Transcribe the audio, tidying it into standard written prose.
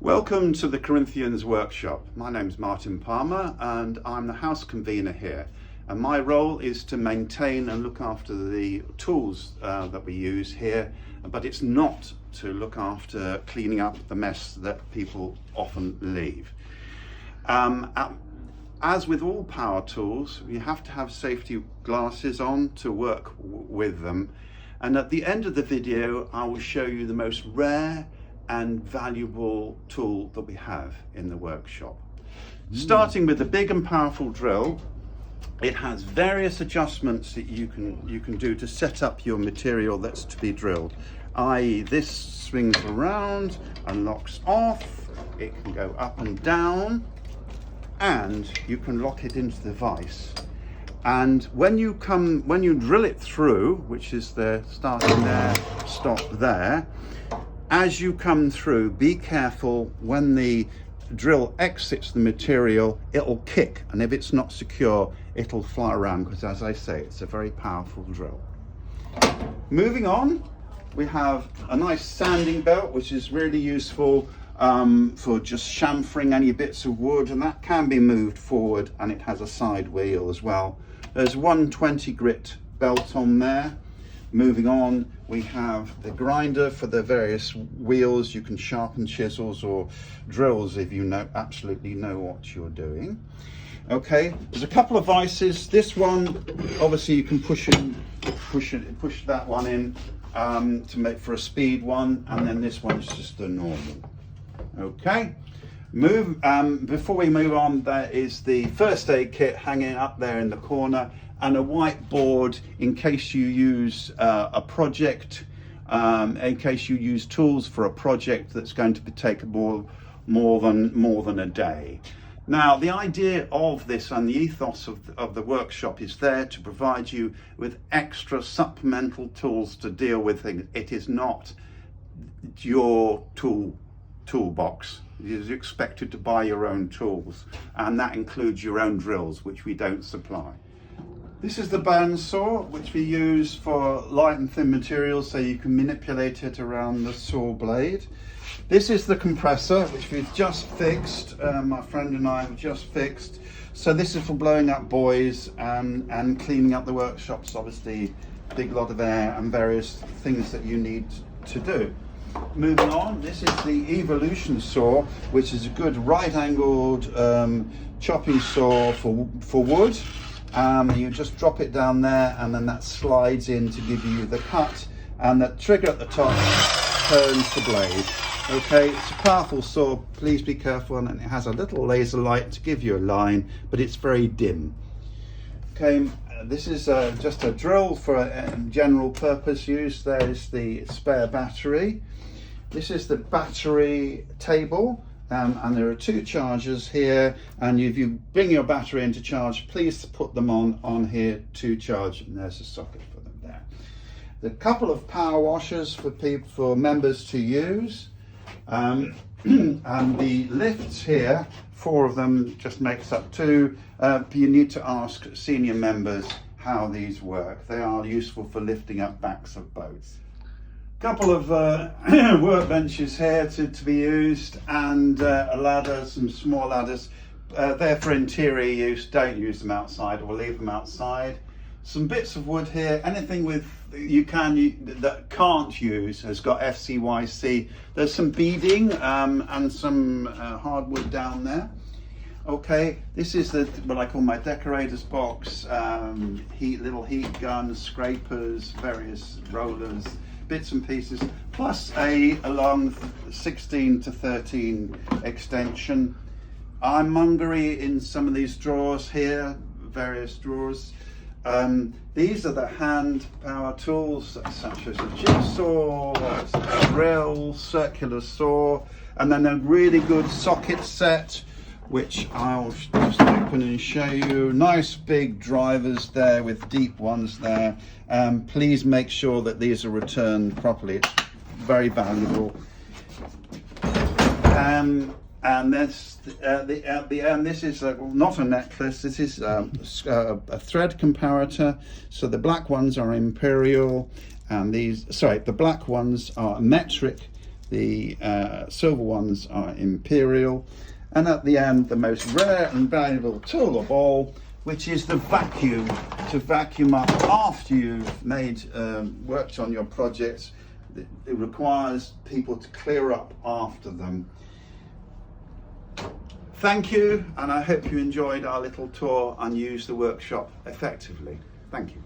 Welcome to the Corinthians Workshop. My name's Martin Palmer and I'm the house convener here. And my role is to maintain and look after the tools that we use here, but it's not to look after cleaning up the mess that people often leave. As with all power tools, you have to have safety glasses on to work with them. And at the end of the video, I will show you the most rare and valuable tool that we have in the workshop. Starting with the big and powerful drill, it has various adjustments that you can do to set up your material that's to be drilled. I.e., this swings around and locks off, it can go up and down, and you can lock it into the vise. And when you drill it through, which is the starting there, stop there, as you come through, be careful when the drill exits the material, it'll kick, and if it's not secure, it'll fly around, because as I say, it's a very powerful drill. Moving on, we have a nice sanding belt, which is really useful for just chamfering any bits of wood, and that can be moved forward, and it has a side wheel as well. There's 120 grit belt on there. Moving on, we have the grinder for the various wheels. You can sharpen chisels or drills if you absolutely know what you're doing. Okay, there's a couple of vices. This one, obviously, you can push that one in to make for a speed one, and then this one's just a normal. Okay, before we move on, there is the first aid kit hanging up there in the corner, and a whiteboard in case you use a project, in case you use tools for a project that's going to take more than a day. Now, the idea of this and the ethos of the workshop is there to provide you with extra supplemental tools to deal with things. It is not your toolbox. You're expected to buy your own tools, and that includes your own drills, which we don't supply. This is the bandsaw, which we use for light and thin materials, so you can manipulate it around the saw blade. This is the compressor, which we've just fixed. My friend and I have just fixed. So this is for blowing up buoys and cleaning up the workshops, obviously, big lot of air and various things that you need to do. Moving on, this is the Evolution saw, which is a good right-angled chopping saw for wood. You just drop it down there, and then that slides in to give you the cut, and that trigger at the top turns the blade. Okay, it's a powerful saw. Please be careful, and it has a little laser light to give you a line, but it's very dim. Okay, this is just a drill for general purpose use. There is the spare battery. This is the battery table. And there are two chargers here, and if you bring your battery into charge, please put them on here to charge, and there's a socket for them there. There are a couple of power washers for members to use, and the lifts here, 4 of them, just makes up 2. You need to ask senior members how these work. They are useful for lifting up backs of boats. Couple of workbenches here to be used, and a ladder, some small ladders. They're for interior use. Don't use them outside, or leave them outside. Some bits of wood here. Anything that can't use has got FCYC. There's some beading and some hardwood down there. Okay, this is what I call my decorators box. Little heat guns, scrapers, various rollers, bits and pieces, plus a long 16 to 13 extension. Ironmongery in some of these drawers here, various drawers. These are the hand power tools, such as a jigsaw, a drill, circular saw, and then a really good socket set, which I'll just open and show you. Nice big drivers there with deep ones there. Please make sure that these are returned properly. It's very valuable. And this is not a necklace. This is a thread comparator. So the black ones are imperial, and the black ones are metric, The silver ones are imperial. And at the end, the most rare and valuable tool of all, which is the vacuum, to vacuum up after you've worked on your projects. It requires people to clear up after them. Thank you, and I hope you enjoyed our little tour and used the workshop effectively. Thank you.